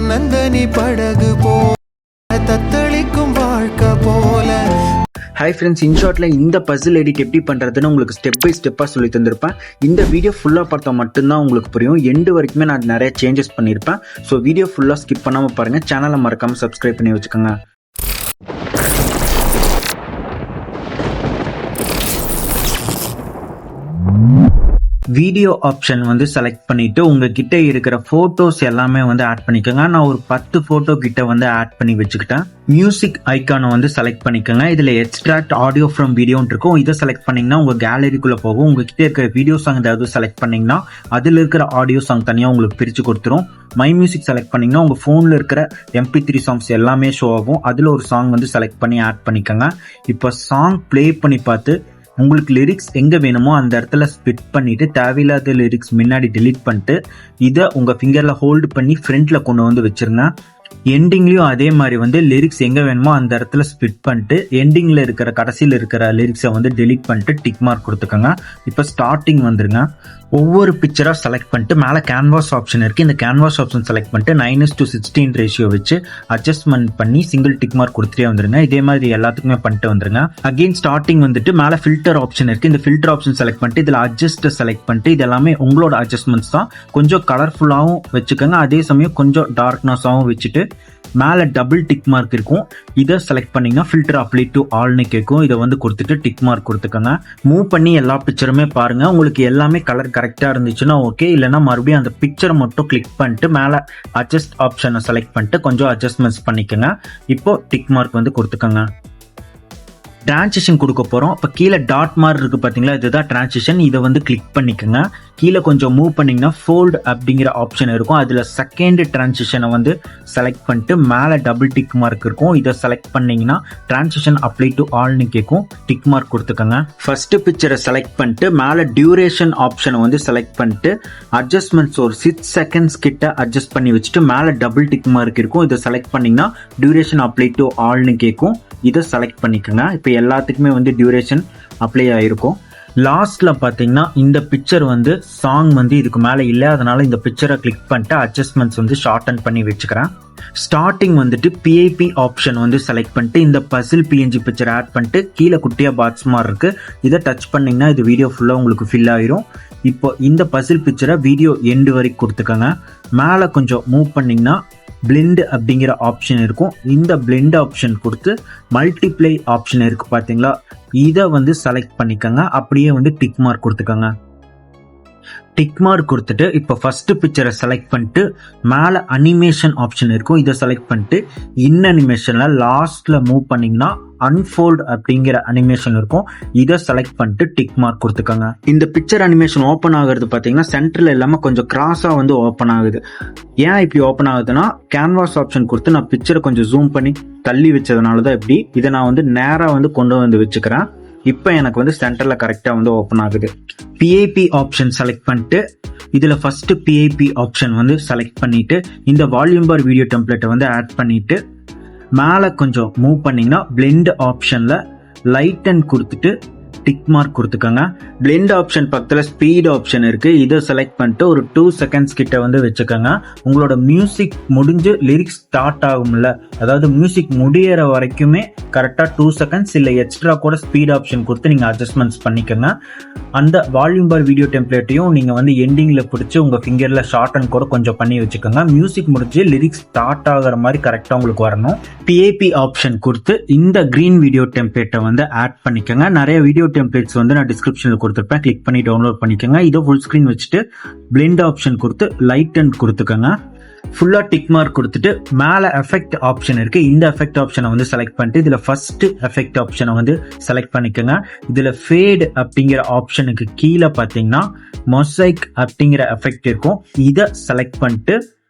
தன்னந்தனி படகு போல தத்தளிக்கும் வாழ்க்கை போல. ஹாய் ஃப்ரெண்ட்ஸ், இன்ஷார்ட்ல இந்த பசில் எடிட் எப்படி பண்ணுறதுன்னு உங்களுக்கு ஸ்டெப் பை ஸ்டெப்பாக சொல்லி தந்திருப்பேன். இந்த வீடியோ ஃபுல்லாக பார்த்தா மட்டும்தான் உங்களுக்கு புரியும். எண்டு வரைக்குமே நான் நிறைய சேஞ்சஸ் பண்ணியிருப்பேன். ஸோ வீடியோ ஃபுல்லாக ஸ்கிப் பண்ணாமல் பாருங்கள். சேனலை மறக்காமல் சப்ஸ்கிரைப் பண்ணி வச்சுக்கோங்க. வீடியோ ஆப்ஷன் வந்து செலக்ட் பண்ணிட்டு உங்ககிட்ட இருக்கிற போட்டோஸ் எல்லாமே வந்து ஆட் பண்ணிக்கோங்க. நான் ஒரு 10 போட்டோ கிட்ட வந்து ஆட் பண்ணி வச்சுக்கிட்டேன். மியூசிக் ஐக்கானை வந்து செலக்ட் பண்ணிக்கோங்க. இதுல எக்ஸ்ட்ராக்ட் ஆடியோ ஃப்ரம் வீடியோன்னு இருக்கும். இதை செலக்ட் பண்ணீங்கன்னா உங்க கேலரிக்குள்ள போகும். உங்ககிட்ட இருக்கிற வீடியோ சாங் ஏதாவது செலக்ட் பண்ணீங்கன்னா அதுல இருக்கிற ஆடியோ சாங் தனியா உங்களுக்கு பிரிச்சு கொடுத்துரும். மை மியூசிக் செலக்ட் பண்ணீங்கன்னா உங்க போன்ல இருக்கிற MP3 சாங்ஸ் எல்லாமே ஷோ ஆகும். அதுல ஒரு சாங் வந்து செலக்ட் பண்ணி ஆட் பண்ணிக்கோங்க. இப்போ சாங் பிளே பண்ணி பார்த்து உங்களுக்கு லிரிக்ஸ் எங்க வேணுமோ அந்த இடத்துல ஸ்பிட் பண்ணிட்டு தேவையில்லாத லிரிக்ஸ் முன்னாடி டெலீட் பண்ணிட்டு இதை உங்க ஃபிங்கர்ல ஹோல்டு பண்ணி ஃப்ரண்ட்ல கொண்டு வந்து வச்சிருங்க. எண்டிங்லயும் அதே மாதிரி வந்து லிரிக்ஸ் எங்க வேணுமோ அந்த இடத்துல ஸ்பிட் பண்ணிட்டு எண்டிங்ல இருக்கிற கடைசியில் இருக்கிற லிரிக்ஸை வந்து டெலீட் பண்ணிட்டு டிக் மார்க் கொடுத்துக்கோங்க. இப்போ ஸ்டார்டிங் வந்துருங்க. ஒவ்வொரு பிக்சரா செலக்ட் பண்ணிட்டு மேலே கேன்வாஸ் ஆப்ஷன் இருக்கு. இந்த கேன்வாஸ் ஆப்ஷன் செலக்ட் பண்ணிட்டு 9:16 ரேஷியோ வச்சு அட்ஜஸ்ட்மெண்ட் பண்ணி சிங்கிள் டிக் மார்க் கொடுத்துட்டே வந்துருங்க. இதே மாதிரி எல்லாத்துக்குமே பண்ணிட்டு வந்துருங்க. அகெயின் ஸ்டார்டிங் வந்துட்டு மேலே ஃபில்டர் ஆப்ஷன் இருக்கு. இந்த ஃபில்டர் ஆப்ஷன் செலக்ட் பண்ணிட்டு இதுல அட்ஜஸ்ட் செலக்ட் பண்ணிட்டு இது எல்லாமே உங்களோட அட்ஜஸ்ட்மெண்ட்ஸ் தான். கொஞ்சம் கலர்ஃபுல்லாகவும் வச்சுக்கோங்க. அதே சமயம் கொஞ்சம் டார்க்னஸாகவும் வச்சுட்டு மேல டபுள் டிக் மார்க் இருக்கும். இதை செலக்ட் பண்ணீங்கன்னா ஃபில்டர் அப்ளை டு ஆல்னு கேட்கும். இதை வந்து கொடுத்துட்டு டிக் மார்க் கொடுத்துக்கோங்க. மூவ் பண்ணி எல்லா பிக்சருமே பாருங்க. உங்களுக்கு எல்லாமே கலர் கரெக்டா இருந்துச்சுன்னா ஓகே. இல்லைன்னா மறுபடியும் அந்த பிக்சரை மட்டும் கிளிக் பண்ணிட்டு மேல அட்ஜஸ்ட் ஆப்ஷனை செலக்ட் பண்ணிட்டு கொஞ்சம் அட்ஜஸ்ட்மெண்ட்ஸ் பண்ணிக்கோங்க. இப்போ டிக் மார்க் வந்து கொடுத்துக்கோங்க. டிரான்சிஷன் கொடுக்க போறோம். இப்போ கீழே டாட் மார்க் இருக்கு பாத்தீங்களா, இதுதான் டிரான்சிஷன். இதை வந்து கிளிக் பண்ணிக்கோங்க. கீழே கொஞ்சம் மூவ் பண்ணீங்கன்னா ஃபோல்ட் அப்படிங்கிற ஆப்ஷன் இருக்கும். அதுல செகண்ட் டிரான்சிஷனை வந்து செலக்ட் பண்ணிட்டு மேல டபுள் டிக் மார்க் இருக்கும். இதை செலக்ட் பண்ணீங்கன்னா டிரான்சிஷன் அப்ளை டு ஆல்னு கேட்கும். டிக் மார்க் கொடுத்துக்கோங்க. ஃபர்ஸ்ட் பிக்சரை செலக்ட் பண்ணிட்டு மேல டியூரேஷன் ஆப்ஷனை வந்து செலக்ட் பண்ணிட்டு அட்ஜஸ்ட்மெண்ட்ஸ் ஒரு 6 செகண்ட்ஸ் கிட்ட அட்ஜஸ்ட் பண்ணி வச்சுட்டு மேல டபுள் டிக் மார்க் இருக்கும். இதை செலக்ட் பண்ணீங்கன்னா டியூரேஷன் அப்ளை டு ஆல்னு கேட்கும். இதை செலக்ட் பண்ணிக்கோங்க. இப்போ எல்லாத்துக்குமே வந்து டியூரேஷன் அப்ளை ஆயிருக்கும். லாஸ்ட்ல பாத்தீங்கன்னா இந்த பிக்சர் வந்து சாங் வந்து இதுக்கு மேல இல்ல, அதனால இந்த பிக்சரை கிளிக் பண்ணிட்டு அட்ஜஸ்ட்மெண்ட்ஸ் வந்து ஷார்டன் பண்ணி வச்சுக்கிறேன். ஸ்டார்டிங் வந்துட்டு PIP ஆப்ஷன் வந்து செலக்ட் பண்ணிட்டு இந்த பசில் PNG பிக்சர் ஆட் பண்ணிட்டு கீழே குட்டியா பாக்ஸ் மாதிரி இருக்கு. இதை டச் பண்ணீங்கன்னா இது வீடியோ ஃபுல்லா உங்களுக்கு ஃபில் ஆயிரும். இப்போ இந்த பசில் பிக்சரை வீடியோ எண்டு வரைக்கும் கொடுத்துக்கோங்க. மேல கொஞ்சம் மூவ் பண்ணீங்கன்னா பிளெண்ட் அப்படிங்கிற ஆப்ஷன் இருக்கும். இந்த பிளெண்ட் ஆப்ஷன் கொடுத்து மல்டிப்ளை ஆப்ஷன் இருக்கு பாத்தீங்களா, இதை வந்து செலக்ட் பண்ணிக்கோங்க. அப்படியே வந்து டிக் மார்க் கொடுத்துக்கோங்க. டிக் மார்க் கொடுத்துட்டு இப்போ ஃபர்ஸ்ட் பிக்சரை செலக்ட் பண்ணிட்டு மேல அனிமேஷன் ஆப்ஷன் இருக்கும். இதை செலக்ட் பண்ணிட்டு இன் அனிமேஷன்ல லாஸ்ட்ல மூவ் பண்ணீங்கன்னா அன்ஃபோல்ட் அப்படிங்கிற அனிமேஷன் இருக்கும். இதை செலக்ட் பண்ணிட்டு டிக் மார்க் கொடுத்துக்கோங்க. இந்த பிக்சர் அனிமேஷன் ஓப்பன் ஆகுறது பாத்தீங்கன்னா சென்டர்ல இல்லாம கொஞ்சம் கிராஸா வந்து ஓப்பன் ஆகுது. ஏன் இப்படி ஓப்பன் ஆகுதுன்னா கேன்வாஸ் ஆப்ஷன் கொடுத்து நான் பிக்சரை கொஞ்சம் ஜூம் பண்ணி தள்ளி வச்சதுனாலதான் இப்படி. இதை நான் வந்து நேரா வந்து கொண்டு வந்து வச்சுக்கிறேன். இப்போ எனக்கு வந்து சென்டர்ல கரெக்டா வந்து ஓப்பன் ஆகுது. PIP ஆப்ஷன் செலக்ட் பண்ணிட்டு இதுல ஃபர்ஸ்ட் PIP ஆப்ஷன் வந்து செலக்ட் பண்ணிட்டு இந்த வால்யூம் பார் வீடியோ டெம்ப்ளேட்டை வந்து ஆட் பண்ணிட்டு மேல கொஞ்சம் மூவ் பண்ணீங்கன்னா பிளெண்ட் ஆப்ஷன்ல லைட்டன் கொடுத்துட்டு டிக் மார்க் கொடுத்துக்கோங்க. பிளெண்ட் ஆப்ஷன் பக்கத்துல ஸ்பீட் ஆப்ஷன் இருக்கு. இதை செலக்ட் பண்ணிட்டு ஒரு 2 செகண்ட்ஸ் கிட்ட வந்து வச்சுக்கோங்க. உங்களோட மியூசிக் முடிஞ்சு லிரிக்ஸ் ஸ்டார்ட் ஆகும்ல, அதாவது மியூசிக் முடியற வரைக்குமே கரெக்டா 2 செகண்ட்ஸ் இல்ல எக்ஸ்ட்ரா கூட ஸ்பீட் ஆப்ஷன் கொடுத்து நீங்க அட்ஜஸ்ட்மெண்ட்ஸ் பண்ணிக்கோங்க. அந்த வால்யூம் பார் வீடியோ டெம்ப்ளேட்டையும் நீங்க வந்து எண்டிங்ல பிடிச்சி உங்க ஃபிங்கர்ல ஷார்டன் கூட கொஞ்சம் பண்ணி வச்சுக்கோங்க. மியூசிக் முடிஞ்சு லிரிக்ஸ் ஸ்டார்ட் ஆகுற மாதிரி கரெக்டா உங்களுக்கு வரணும். PIP ஆப்ஷன் கொடுத்து இந்த கிரீன் வீடியோ டெம்ப்ளேட்டை வந்து ஆட் பண்ணிக்கோங்க. நிறைய வீடியோ டெம்ப்ளேட்ஸ் வந்து நான் டிஸ்கிரிப்ஷன்ல கொடுத்துருப்பேன். கிளிக் பண்ணி டவுன்லோட் பண்ணிக்கோங்க. இதை ஃபுல் ஸ்கிரீன் வச்சுட்டு பிளெண்ட் ஆப்ஷன் கொடுத்து லைட்டன் கொடுத்துக்கோங்க. ஃபுல்லா டிக் மார்க் கொடுத்துட்டு மேல எஃபெக்ட் ஆப்ஷன் இருக்கு. இந்த எஃபெக்ட் ஆப்ஷனை வந்து செலக்ட் பண்ணிட்டு இதுல ஃபர்ஸ்ட் எஃபெக்ட் ஆப்ஷனை வந்து செலக்ட் பண்ணிக்கோங்க. இதுல ஃபேட் அப்படிங்கிற ஆப்ஷனுக்கு கீழே பாத்தீங்கன்னா மொசைக் அப்படிங்கிற எஃபெக்ட் இருக்கும். இதை செலக்ட் பண்ணிட்டு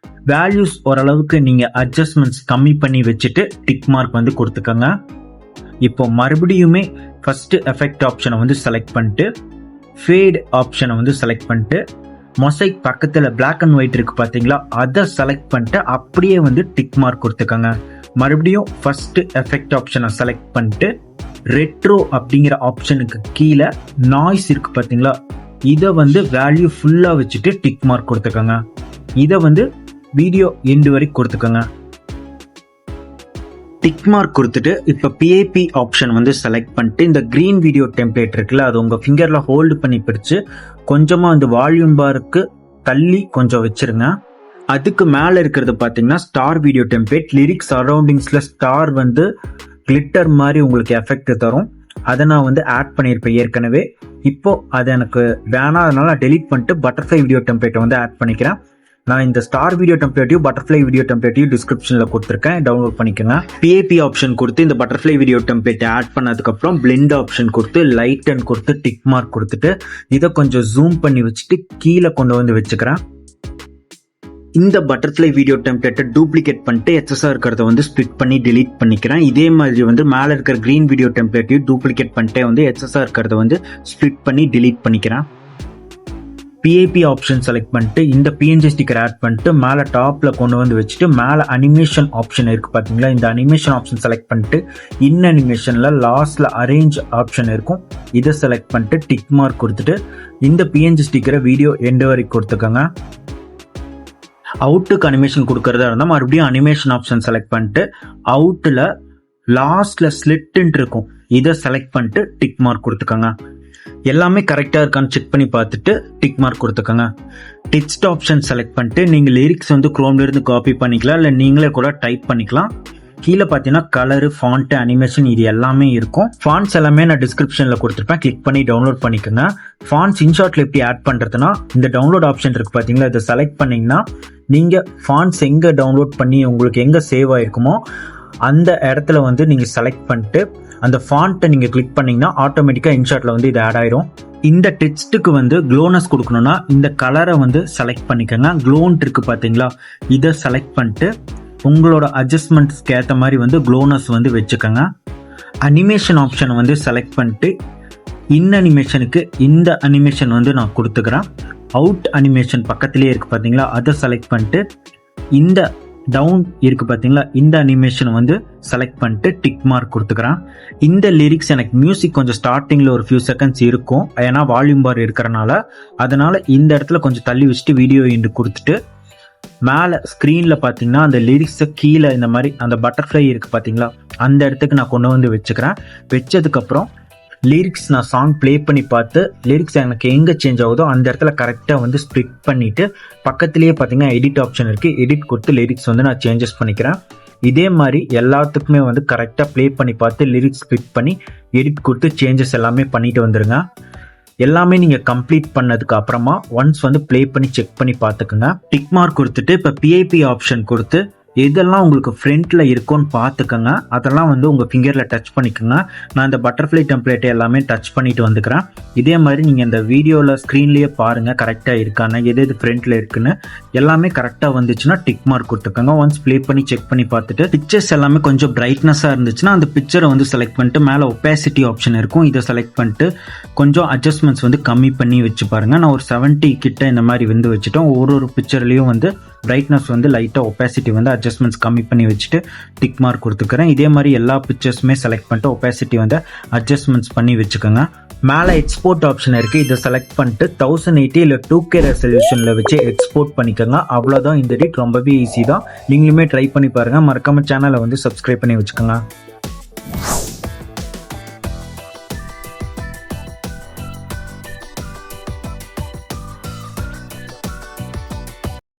வேல்யூஸ் ஓரளவுக்கு நீங்க அட்ஜஸ்ட்மெண்ட்ஸ் கம்மி பண்ணி வச்சுட்டு டிக் மார்க் வந்து கொடுத்துக்கோங்க. இப்போ மறுபடியுமே ஃபர்ஸ்ட் எஃபெக்ட் ஆப்ஷனை வந்து செலக்ட் பண்ணிட்டு ஃபேட் ஆப்ஷனை வந்து செலக்ட் பண்ணிட்டு மொசைக் பக்கத்துல பிளாக் அண்ட் ஒயிட் இருக்கு பாத்தீங்களா, அதை செலக்ட் பண்ணிட்டு அப்படியே வந்து டிக் மார்க் கொடுத்துக்கோங்க. மறுபடியும் ஃபர்ஸ்ட் எஃபெக்ட் ஆப்ஷனை செலக்ட் பண்ணிட்டு ரெட்ரோ அப்படிங்கிற ஆப்ஷனுக்கு கீழே நாய்ஸ் இருக்கு பாத்தீங்களா, இதை வந்து வேல்யூ ஃபுல்லா வச்சுட்டு டிக் மார்க் கொடுத்துக்கோங்க. இதை வந்து வீடியோ எண்டு வரைக்கும் கொடுத்துக்கோங்க. டிக் மார்க் கொடுத்துட்டு இப்போ பிஏபி ஆப்ஷன் வந்து செலக்ட் பண்ணிட்டு இந்த கிரீன் வீடியோ டெம்ப்ளேட் இருக்குல்ல, அது உங்கள் ஃபிங்கரில் ஹோல்டு பண்ணி பிடிச்சு கொஞ்சமாக அந்த வால்யூம் பாருக்கு தள்ளி கொஞ்சம் வச்சிருங்க. அதுக்கு மேலே இருக்கிறது பார்த்தீங்கன்னா ஸ்டார் வீடியோ டெம்ப்ளேட். லிரிக்ஸ் சரௌண்டிங்ஸில் ஸ்டார் வந்து கிளிட்டர் மாதிரி உங்களுக்கு எஃபெக்ட் தரும். அதை நான் வந்து ஆட் பண்ணியிருப்பேன் ஏற்கனவே. இப்போ அது எனக்கு வேணாம், அதனால நான் டெலீட் பண்ணிட்டு பட்டர்ஃப்ளை வீடியோ டெம்ப்ளேட்டை வந்து ஆட் பண்ணிக்கிறேன். நான் இந்த ஸ்டார் வீடியோ டெம்ப்ளேட்டையும் பட்டர்ஃப்ளை வீடியோ டெம்ப்ளேட்டையும் டிஸ்கிரிப்ஷனில் கொடுத்துருக்கேன், டவுன்லோட் பண்ணிக்கோங்க. பிஏபி ஆப்ஷன் கொடுத்து இந்த பட்டர்ஃப்ளை வீடியோ டெம்ப்ளேட்டை ஆட் பண்ணதுக்கப்புறம் பிளெண்ட் ஆப்ஷன் கொடுத்து லைட் அண்ட் கொடுத்து டிக் மார்க் கொடுத்துட்டு இதை கொஞ்சம் ஜூம் பண்ணி வச்சுட்டு கீழே கொண்டு வந்து வச்சுக்கிறேன். இந்த பட்டர்ஃப்ளை வீடியோ டெம்ப்ளேட்டை டூப்ளிகேட் பண்ணிட்டு எக்ஸஸா இருக்கிறத வந்து ஸ்பிளிட் பண்ணி டெலீட் பண்ணிக்கிறேன். இதே மாதிரி வந்து மேலே இருக்கிற கிரீன் வீடியோ டெம்ப்ளேட்டையும் டூப்ளிகேட் பண்ணிட்டே வந்து எக்ஸஸா இருக்கிறத வந்து ஸ்பிளிட் பண்ணி டெலீட் பண்ணிக்கிறேன். பிஏபி ஆப்ஷன் செலக்ட் பண்ணிட்டு இந்த பிஎன்ஜி ஸ்டிக்கர் ஆட் பண்ணிட்டு மேலே டாப்பில் கொண்டு வந்து வச்சுட்டு மேலே அனிமேஷன் ஆப்ஷன் இருக்குது பார்த்தீங்களா, இந்த அனிமேஷன் ஆப்ஷன் செலக்ட் பண்ணிட்டு இன் அனிமேஷனில் லாஸ்ட்டில் அரேஞ்ச் ஆப்ஷன் இருக்கும், இதை செலக்ட் பண்ணிட்டு டிக் மார்க் கொடுத்துட்டு இந்த பிஎன்ஜி ஸ்டிக்கரை வீடியோ எண்டு வரைக்கும் கொடுத்துக்கோங்க. அவுட்டுக்கு அனிமேஷன் கொடுக்கறதா இருந்தால் மறுபடியும் அனிமேஷன் ஆப்ஷன் செலக்ட் பண்ணிட்டு அவுட்டில் லாஸ்ட்டில் ஸ்லிட்டுன்ட்டு இருக்கும், இதை செலக்ட் பண்ணிட்டு டிக் மார்க் கொடுத்துக்கோங்க. எல்லாமே கரெக்டாக இருக்கான்னு செக் பண்ணி பார்த்துட்டு டிக் மார்க் கொடுத்துக்கோங்க. டெக்ஸ்ட் ஆப்ஷன் செலக்ட் பண்ணிட்டு நீங்கள் லிரிக்ஸ் வந்து குரோம்லேருந்து காப்பி பண்ணிக்கலாம், இல்லை நீங்களே கூட டைப் பண்ணிக்கலாம். கீழே பார்த்தீங்கன்னா கலரு, ஃபாண்ட்டு, அனிமேஷன் இது எல்லாமே இருக்கும். ஃபாண்ட்ஸ் எல்லாமே நான் டிஸ்கிரிப்ஷனில் கொடுத்துருப்பேன், கிளிக் பண்ணி டவுன்லோட் பண்ணிக்கோங்க. ஃபாண்ட்ஸ் இன்ஷாட்டில் எப்படி ஆட் பண்ணுறதுனா இந்த டவுன்லோட் ஆப்ஷன் இருக்குது பார்த்தீங்களா, இதை செலக்ட் பண்ணிங்கன்னா நீங்கள் ஃபாண்ட்ஸ் எங்கே டவுன்லோட் பண்ணி உங்களுக்கு எங்கே சேவ் ஆகிருக்குமோ அந்த இடத்துல வந்து நீங்கள் செலக்ட் பண்ணிட்டு அந்த ஃபாண்ட்டை நீங்கள் கிளிக் பண்ணிங்கன்னா ஆட்டோமேட்டிக்காக இன்ஷாட்டில் வந்து இது ஆட் ஆயிரும். இந்த டெக்ஸ்ட்டுக்கு வந்து க்ளோனஸ் கொடுக்கணும்னா இந்த கலரை வந்து செலக்ட் பண்ணிக்கோங்க. க்ளோன்ட் இருக்குது பார்த்தீங்களா, இதை செலக்ட் பண்ணிட்டு உங்களோட அட்ஜஸ்ட்மெண்ட்ஸ்க்கு ஏற்ற மாதிரி வந்து க்ளோனஸ் வந்து வச்சுக்கோங்க. அனிமேஷன் ஆப்ஷனை வந்து செலக்ட் பண்ணிட்டு இன் அனிமேஷனுக்கு இந்த அனிமேஷன் வந்து நான் கொடுத்துக்கிறேன். அவுட் அனிமேஷன் பக்கத்துலேயே இருக்குது பார்த்தீங்களா, அதை செலக்ட் பண்ணிட்டு இந்த டவுன் இருக்குது பார்த்தீங்களா, இந்த அனிமேஷனை வந்து செலக்ட் பண்ணிட்டு டிக் மார்க் கொடுத்துக்கிறேன். இந்த லிரிக்ஸ் எனக்கு மியூசிக் கொஞ்சம் ஸ்டார்டிங்கில் ஒரு ஃபியூ செகண்ட்ஸ் இருக்கும், ஏன்னா வால்யூம் பார் இருக்கிறனால. அதனால் இந்த இடத்துல கொஞ்சம் தள்ளி வச்சுட்டு வீடியோ இண்டு கொடுத்துட்டு மேலே ஸ்க்ரீனில் பார்த்தீங்கன்னா அந்த லிரிக்ஸை கீழே இந்த மாதிரி அந்த பட்டர்ஃப்ளை இருக்குது பார்த்தீங்களா, அந்த இடத்துக்கு நான் கொண்டு வந்து வச்சுக்கிறேன். வச்சதுக்கப்புறம் லிரிக்ஸ் நான் சாங் ப்ளே பண்ணி பார்த்து லிரிக்ஸ் எனக்கு எங்கே சேஞ்ச் ஆகுதோ அந்த இடத்துல கரெக்டாக வந்து ஸ்ப்ளிட் பண்ணிவிட்டு பக்கத்துலேயே பார்த்தீங்கன்னா எடிட் ஆப்ஷன் இருக்குது, எடிட் கொடுத்து லிரிக்ஸ் வந்து நான் சேஞ்சஸ் பண்ணிக்கிறேன். இதே மாதிரி எல்லாத்துக்குமே வந்து கரெக்டாக ப்ளே பண்ணி பார்த்து லிரிக்ஸ் ஸ்ப்ளிட் பண்ணி எடிட் கொடுத்து சேஞ்சஸ் எல்லாமே பண்ணிட்டு வந்துடுங்க. எல்லாமே நீங்கள் கம்ப்ளீட் பண்ணதுக்கு அப்புறமா ஒன்ஸ் வந்து ப்ளே பண்ணி செக் பண்ணி பார்த்துக்குங்க. டிக் மார்க் கொடுத்துட்டு இப்போ பிஐபி ஆப்ஷன் கொடுத்து எதெல்லாம் உங்களுக்கு ஃப்ரண்ட்டில் இருக்கும்னு பார்த்துக்கோங்க. அதெல்லாம் வந்து உங்கள் ஃபிங்கரில் டச் பண்ணிக்கோங்க. நான் இந்த பட்டர்ஃப்ளை டெம்ப்ளேட்டை எல்லாமே டச் பண்ணிட்டு வந்துக்கிறேன். இதே மாதிரி நீங்கள் இந்த வீடியோவில் ஸ்க்ரீன்லேயே பாருங்கள் கரெக்டாக இருக்கான்னு, எது எது ஃப்ரண்ட்டில் இருக்குன்னு. எல்லாமே கரெக்டாக வந்துச்சுன்னா டிக் மார்க் கொடுத்துக்கோங்க. ஒன்ஸ் ப்ளே பண்ணி செக் பண்ணி பார்த்துட்டு பிக்சர்ஸ் எல்லாமே கொஞ்சம் பிரைட்னஸாக இருந்துச்சுன்னா அந்த பிக்சரை வந்து செலக்ட் பண்ணிட்டு மேலே ஒப்பாசிட்டி ஆப்ஷன் இருக்கும், இதை செலக்ட் பண்ணிட்டு கொஞ்சம் அட்ஜஸ்ட்மெண்ட்ஸ் வந்து கம்மி பண்ணி வச்சு பாருங்கள். நான் ஒரு 70 கிட்ட இந்த மாதிரி வந்து வச்சுட்டோம். ஒரு பிக்சர்லேயும் வந்து பிரைட்னஸ் வந்து லைட்டாக ஒப்பாசிட்டி வந்து அட்ஜஸ்ட்மெண்ட்ஸ் கம்மி பண்ணி வச்சுட்டு டிக் மார்க் கொடுத்துக்கிறேன். இதே மாதிரி எல்லா பிக்சர்ஸுமே செலக்ட் பண்ணிட்டு ஒப்பாசிட்டி வந்து அட்ஜஸ்ட்மெண்ட்ஸ் பண்ணி வச்சுக்கோங்க. மேலே எக்ஸ்போர்ட் ஆப்ஷன் இருக்குது, இதை செலக்ட் பண்ணிட்டு 1080 இல்லை 2K ரெசல்யூஷனில் வச்சு எக்ஸ்போர்ட் பண்ணிக்கோங்க. அவ்வளோதான், இந்த எடிட் ரொம்பவே ஈஸி தான். நீங்களுமே ட்ரை பண்ணி பாருங்கள். மறக்காம சேனலை வந்து சப்ஸ்கிரைப் பண்ணி வச்சுக்கோங்க.